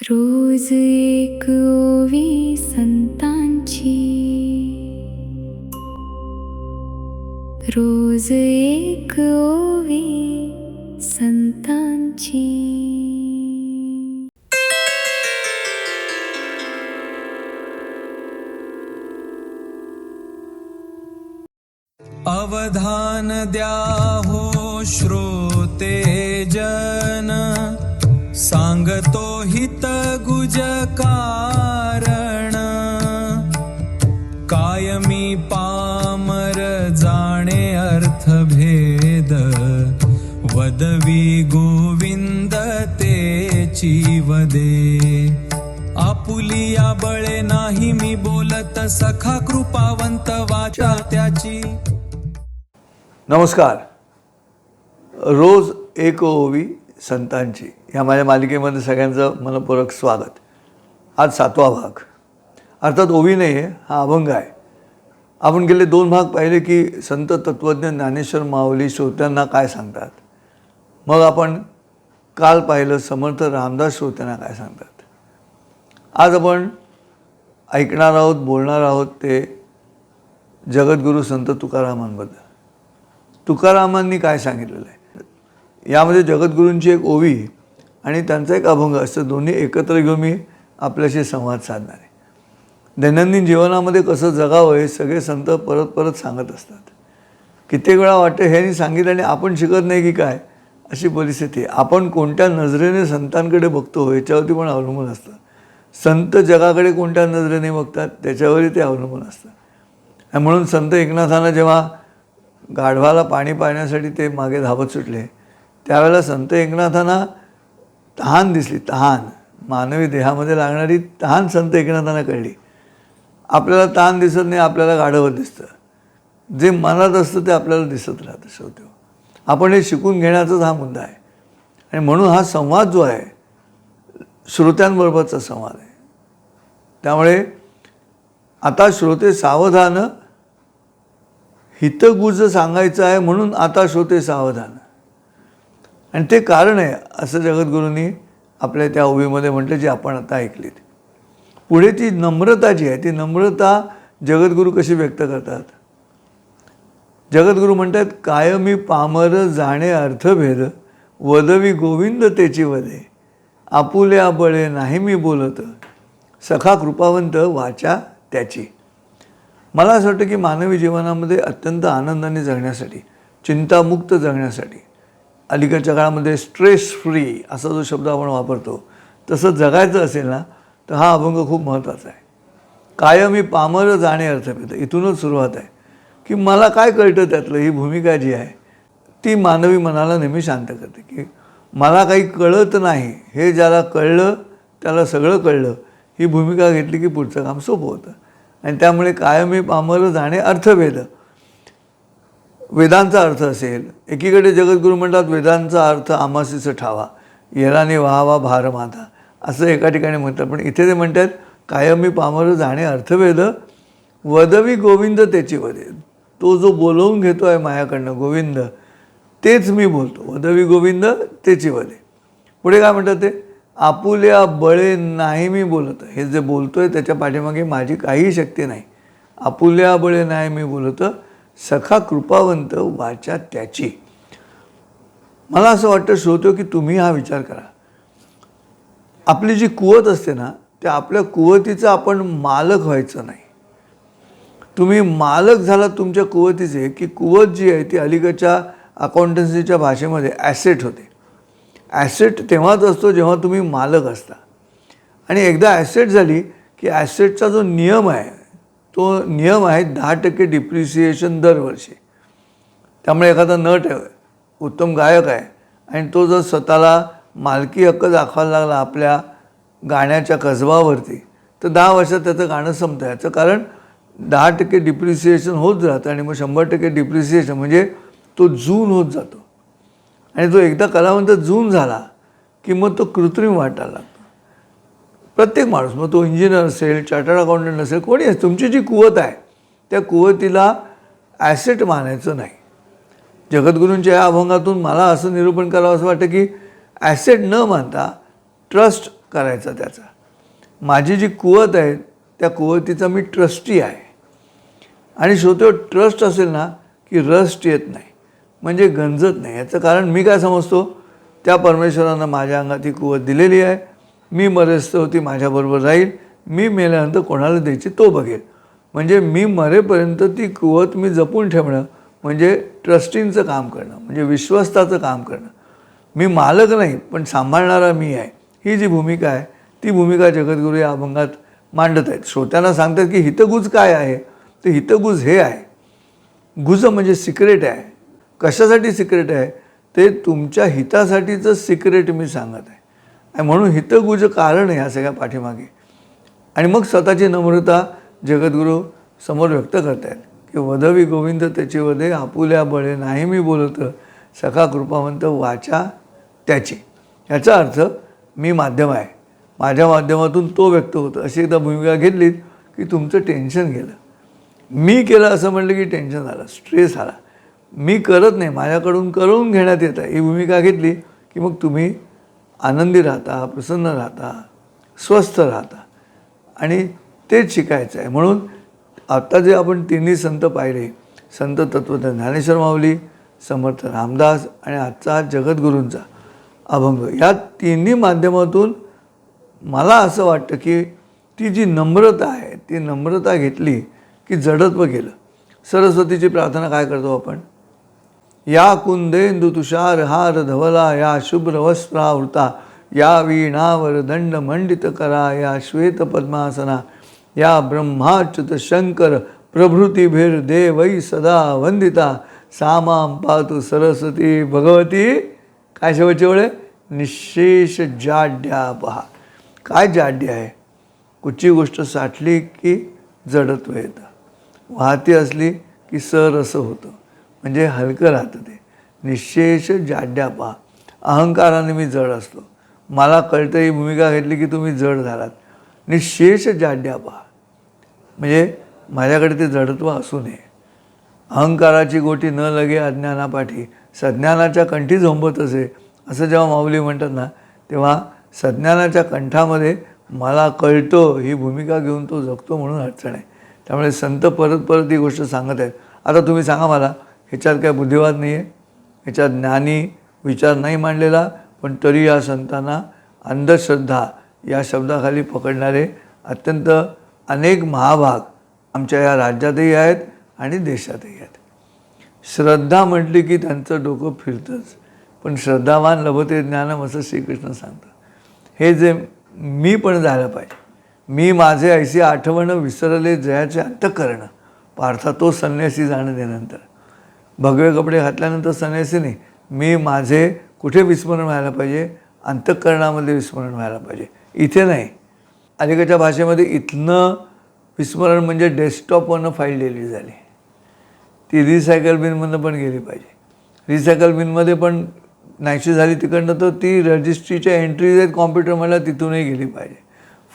रोज एक ओवी संतांची, रोज एक ओवी संतांची. अवधान द्या हो श्रोते जन, सांगतो हित गुज कारण. कायमी पामर जाणे अर्थभेद, वदवी गोविंद तेची वदे. आपुलिया बळे नाही मी बोलत, सखा कृपावंत वाचा त्याची. नमस्कार. रोज एक ओवी संतांची ह्या माझ्या मालिकेमध्ये सगळ्यांचं मनपूर्वक स्वागत. आज 7वा भाग, अर्थात ओवी नाही आहे, हा अभंग आहे. आपण गेले 2 भाग पाहिले की संत तत्त्वज्ञ ज्ञानेश्वर माऊली श्रोत्यांना काय सांगतात. मग आपण काल पाहिलं समर्थ रामदास श्रोत्यांना काय सांगतात. आज आपण ऐकणार आहोत, बोलणार आहोत ते जगद्गुरू संत तुकारामांबद्दल. तुकारामांनी काय सांगितलेलं आहे यामध्ये जगद्गुरूंची एक ओवी आणि त्यांचा एक अभंग असं दोन्ही एकत्र घेऊन मी आपल्याशी संवाद साधणार आहे. दैनंदिन जीवनामध्ये कसं जगावं हे सगळे संत परत परत सांगत असतात. कित्येक वेळा वाटतं ह्यांनी सांगितलं आणि आपण शिकत नाही की काय, अशी परिस्थिती. आपण कोणत्या नजरेने संतांकडे बघतो याच्यावरती पण अवलंबून असतं. संत जगाकडे कोणत्या नजरेने बघतात त्याच्यावरही ते अवलंबून असतं. आणि म्हणून संत एकनाथांना जेव्हा गाढवाला पाणी पाण्यासाठी ते मागे धावत सुटले त्यावेळेला संत एकनाथांना तहान दिसली. तहान, मानवी देहामध्ये लागणारी तहान संत एकनाथांना कळली. आपल्याला तहान दिसत नाही, आपल्याला गाढवं दिसतं. जे मनात असतं ते आपल्याला दिसत राहतं. शेवटी आपण हे शिकून घेण्याचाच हा मुद्दा आहे. आणि म्हणून हा संवाद जो आहे श्रोत्यांबरोबरचा संवाद आहे. त्यामुळे आता श्रोते सावधान, हितगुज सांगायचं आहे म्हणून आता श्रोते सावधान. आणि ते कारण आहे असं जगद्गुरूंनी आपल्या त्या ओवीमध्ये म्हटलं, जी आपण आता ऐकलीत. पुढे ती नम्रता जी आहे, ती नम्रता जगद्गुरू कशी व्यक्त करतात. जगद्गुरू म्हणतात, कायमी पामर जाणे अर्थभेद, वदवी गोविंद तेची वदे. आपुल्या बळे नाही मी बोलत, सखा कृपावंत वाचा त्याची. मला असं वाटतं की मानवी जीवनामध्ये अत्यंत आनंदाने जगण्यासाठी, चिंतामुक्त जगण्यासाठी, अलीकडच्या काळामध्ये स्ट्रेस फ्री असा जो शब्द आपण वापरतो तसं जगायचं असेल ना तर हा अभंग खूप महत्त्वाचा आहे. कायमी पामर जाणे अर्थभेद, इथूनच सुरुवात आहे की मला काय कळतं त्यातलं. ही भूमिका जी आहे ती मानवी मनाला नेहमी शांत करते की मला काही कळत नाही, हे ज्याला कळलं त्याला सगळं कळलं. ही भूमिका घेतली की पुढचं काम सोपं होतं. आणि त्यामुळे कायमी पामर जाणे अर्थभेद, वेदांचा अर्थ असेल. एकीकडे जगद्गुरू म्हणतात वेदांचा अर्थ आमासीचं ठावा, येराने व्हावा भार माथा, असं एका ठिकाणी म्हणतात. पण इथे ते म्हणतात कायमी पामर जाणे अर्थभेद, वदवी गोविंद त्याची वदे. तो जो बोलवून घेतो आहे माझ्याकडनं गोविंद, तेच मी बोलतो. वदवी गोविंद तेची वदे. पुढे काय म्हणतात ते, आपुल्या बळे नाही मी बोलत. हे जे बोलतो आहे त्याच्या पाठीमागे माझी काही शक्ती नाही. आपुल्या बळे नाही मी बोलत, सखा कृपावंत वाचा त्याची. मला असं वाटतं श्रोतो की तुम्ही हा विचार करा. आपली जी कुवत असते ना, त्या आपल्या कुवतीचं आपण मालक व्हायचं नाही. तुम्ही मालक झाला तुमच्या कुवतीचे की कुवत जी आहे ती अलीकडच्या अकाउंटन्सीच्या भाषेमध्ये ॲसेट होते. ॲसेट तेव्हाच असतो जेव्हा तुम्ही मालक असता. आणि एकदा ॲसेट झाली की ॲसेटचा जो नियम आहे तो नियम आहे 10% डिप्रिसिएशन दरवर्षी. त्यामुळे एखादा नट आहे, उत्तम गायक आहे आणि तो जर स्वतःला मालकी हक्क दाखवायला लागला आपल्या गाण्याच्या कसबावरती तर 10 वर्षात त्याचं गाणं संपतं. याचं कारण 10% डिप्रिसिएशन होत राहतं आणि मग 100% डिप्रिसिएशन म्हणजे तो जून होत जातो. आणि जो एकदा कलावंत जून झाला की मग तो कृत्रिम वाटायला लागतो. प्रत्येक माणूस, मग तो इंजिनियर असेल, चार्टर्ड अकाउंटंट असेल, कोणी असेल, तुमची जी कुवत आहे त्या कुवतीला ॲसेट मानायचं नाही. जगद्गुरूंच्या या अभंगातून मला असं निरूपण करावं असं वाटतं की ॲसेट न मानता ट्रस्ट करायचा त्याचा. माझी जी कुवत आहे त्या कुवतीचा मी ट्रस्टी आहे. आणि शेवटी ट्रस्ट असेल ना की रस्ट येत नाही, म्हणजे गंजत नाही. याचं कारण मी काय समजतो, त्या परमेश्वरानं माझ्या अंगात ही कुवत दिलेली आहे. मी मरेस्तोवर ती माझ्याबरोबर राहील. मी मेल्यानंतर कोणाला द्यायची तो बघेल. म्हणजे मी मरेपर्यंत ती कुवत मी जपून ठेवणं म्हणजे ट्रस्टींचं काम करणं, म्हणजे विश्वस्ताचं काम करणं. मी मालक नाही पण सांभाळणारा मी आहे. ही जी भूमिका आहे ती भूमिका जगद्गुरू या अभंगात मांडत आहेत. श्रोत्यांना सांगतात की हितगुज काय आहे, तर हितगुज हे आहे. गुज म्हणजे सिक्रेट आहे. कशासाठी सिक्रेट आहे, ते तुमच्या हितासाठीचं सिक्रेट मी सांगत आहे. आणि म्हणून हितगुज कारण आहे ह्या सगळ्या पाठीमागे. आणि मग स्वतःची नम्रता जगद्गुरू समोर व्यक्त करतायत की वदवी गोविंद त्याची वदे, आपुल्या बळे नाही मी बोलत, सखा कृपावंत वाचा त्याची. याचा अर्थ मी माध्यम आहे, माझ्या माध्यमातून तो व्यक्त होतो. अशी एकदा भूमिका घेतलीत की तुमचं टेन्शन गेलं. मी केलं असं म्हटलं की टेन्शन आलं, स्ट्रेस आला. मी करत नाही, माझ्याकडून करून घेण्यात येतं, ही भूमिका घेतली की मग तुम्ही आनंदी राहता, प्रसन्न राहता, स्वस्थ राहता. आणि तेच शिकायचं आहे. म्हणून आत्ता जे आपण तिन्ही संत पाहिले, संत तत्वज्ञान ज्ञानेश्वर माऊली, समर्थ रामदास आणि आजचा जगद्गुरूंचा अभंग, या तिन्ही माध्यमातून मला असं वाटतं की ती जी नम्रता आहे, ती नम्रता घेतली की जडत्व गेलं. सरस्वतीची प्रार्थना काय करतो आपण, या कुंदेंदु तुषार हार धवला, या शुभ्र वस्त्रावृता, या वीणावर दंड मंडित करा, या श्वेत पद्मासना, या ब्रह्माच्युत शंकर प्रभृती भेर देवई सदा वंदिता, सामाम पातु सरस्वती भगवती. काय शेवटचे वेळे, निशेष जाड्या पहा. काय जाड्य आहे, कुठची गोष्ट साठली की जडत्व येतं, वाहती असली की सरस होतं, म्हणजे हलकं राहतं ते. निशेष जाड्या पहा. अहंकाराने मी जड असलो, मला कळतं ही भूमिका घेतली की तुम्ही जड झालात. निशेष जाड्या पहा म्हणजे माझ्याकडे ते जडत्व असू नये. अहंकाराची गोटी न लगे अज्ञानापाठी, सज्ञानाच्या कंठी झोंबत असे, असं जेव्हा माऊली म्हणतात ना, तेव्हा सज्ञानाच्या कंठामध्ये मला कळतं ही भूमिका घेऊन तो जगतो म्हणून अडचण आहे. त्यामुळे संत परत परत ही गोष्ट सांगत आहेत. आता तुम्ही सांगा मला, ह्याच्यात काय बुद्धिवाद नाही आहे, ह्याच्यात ज्ञानी विचार नाही मांडलेला, पण तरी या संतांना अंधश्रद्धा या शब्दाखाली पकडणारे अत्यंत अनेक महाभाग आमच्या या राज्यातही आहेत आणि देशातही आहेत. श्रद्धा म्हटली की त्यांचं डोकं फिरतंच, पण श्रद्धावान लभते ज्ञानम असं श्रीकृष्ण सांगतं. हे जे मी पण झालं पाहिजे. मी माझे ऐशी आठवण विसरले जयाचे अंतःकरण, पार्था तो संन्यासी जाणल्यानंतर, भगवे कपडे घातल्यानंतर संन्यासी नाही. मी माझे कुठे विस्मरण व्हायला पाहिजे, अंतःकरणामध्ये विस्मरण व्हायला पाहिजे, इथे नाही. अलीकडच्या भाषेमध्ये इथनं विस्मरण म्हणजे डेस्कटॉपवरनं फाईल डिलीट झाली, ती रिसायकल बिनमधनं पण गेली पाहिजे. रिसायकल बिनमध्ये पण नाहीशी झाली तिकडनं, तर ती रजिस्ट्रीच्या एंट्रीज आहेत कॉम्प्युटरमधल्या, तिथूनही गेली पाहिजे.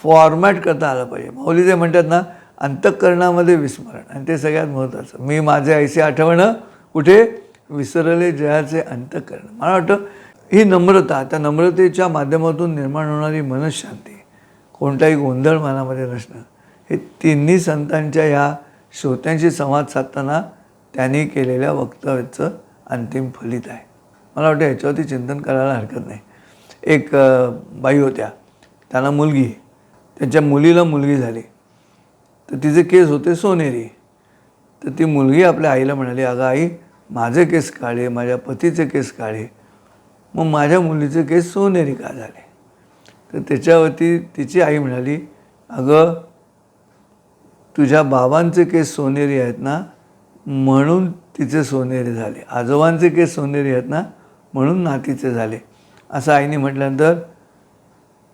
फॉर्मॅट करता आलं पाहिजे. माऊली जे म्हणतात ना, अंतःकरणामध्ये विस्मरण, आणि ते सगळ्यात महत्त्वाचं. मी माझे ऐसे आठवणं कुठे विसरले जयाचे अंतःकरण. मला वाटतं ही नम्रता, त्या नम्रतेच्या माध्यमातून निर्माण होणारी मनशांती, कोणताही गोंधळ मनामध्ये नसणं, हे तिन्ही संतांच्या ह्या श्रोत्यांशी संवाद साधताना त्यांनी केलेल्या वक्तव्याचं अंतिम फलित आहे. मला वाटतं ह्याच्यावरती चिंतन करायला हरकत नाही. एक बाई होत्या, त्यांना मुलगी, त्यांच्या मुलीला मुलगी झाली, तर तिचे केस होते सोनेरी. तर ती मुलगी आपल्या आईला म्हणाली, अगं आई, माझे केस काळे, माझ्या पतीचे केस काळे, मग माझ्या मुलीचे केस सोनेरी का झाले? तर त्याच्यावरती तिची आई म्हणाली, अगं तुझ्या बाबांचे केस सोनेरी आहेत ना, म्हणून तिचे सोनेरी झाले. आजोबांचे केस सोनेरी आहेत ना, म्हणून नातीचे झाले. असं आईने म्हटल्यानंतर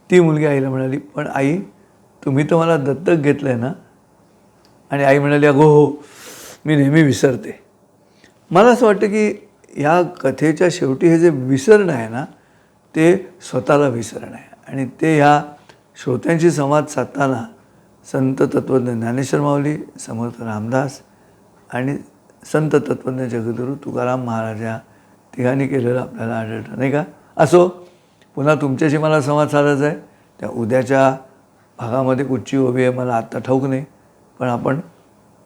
ती मुलगी आईला म्हणाली, पण आई, तुम्ही तर मला दत्तक घेतलं आहे ना? आणि आई म्हणाली, अगो हो, मी नेहमी विसरते. मला असं वाटतं की ह्या कथेच्या शेवटी हे जे विसरणं आहे ना, ते स्वतःला विसरणं आहे. आणि ते ह्या श्रोत्यांशी संवाद साधताना संत तत्वज्ञ ज्ञानेश्वर माऊली, समर्थ रामदास आणि संत तत्वज्ञ जगद्गुरू तुकाराम महाराज या तिघांनी केलेलं आपल्याला आढळतं, नाही का? असो, पुन्हा तुमच्याशी मला संवाद साधायचा आहे. त्या उद्याच्या भागामध्ये कुठची ओवी आहे मला आत्ता ठाऊक नाही, पण आपण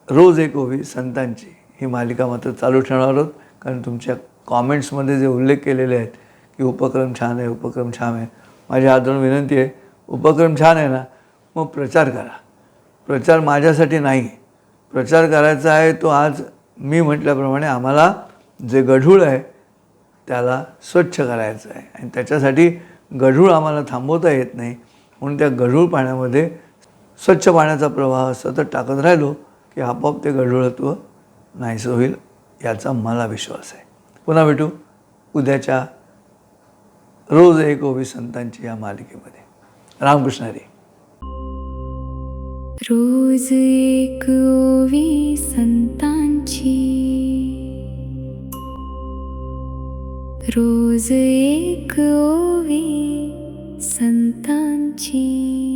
रोज एक ओवी संतांची ही मालिका मात्र चालू ठेवणार आहोत. कारण तुमच्या कॉमेंट्समध्ये जे उल्लेख केलेले आहेत की उपक्रम छान आहे, उपक्रम छान आहे, माझी हात जोडून विनंती आहे, उपक्रम छान आहे ना, मग प्रचार करा. प्रचार माझ्यासाठी नाही, प्रचार करायचा आहे तो आज मी म्हटल्याप्रमाणे आम्हाला जे गढूळ आहे त्याला स्वच्छ करायचं आहे. आणि त्याच्यासाठी गढूळ आम्हाला थांबवता येत नाही, म्हणून त्या गढूळ पाण्यामध्ये स्वच्छ पाण्याचा प्रवाह सतत टाकत राहिलो की आपोआप ते गढूळत्व नाहीसं होईल याचा मला विश्वास आहे. पुन्हा भेटू उद्याच्या रोज एक ओवी संतांची या मालिकेमध्ये. रामकृष्ण हरी. रोज एक ओवी संतांची, रोज एक ओवी संतांची.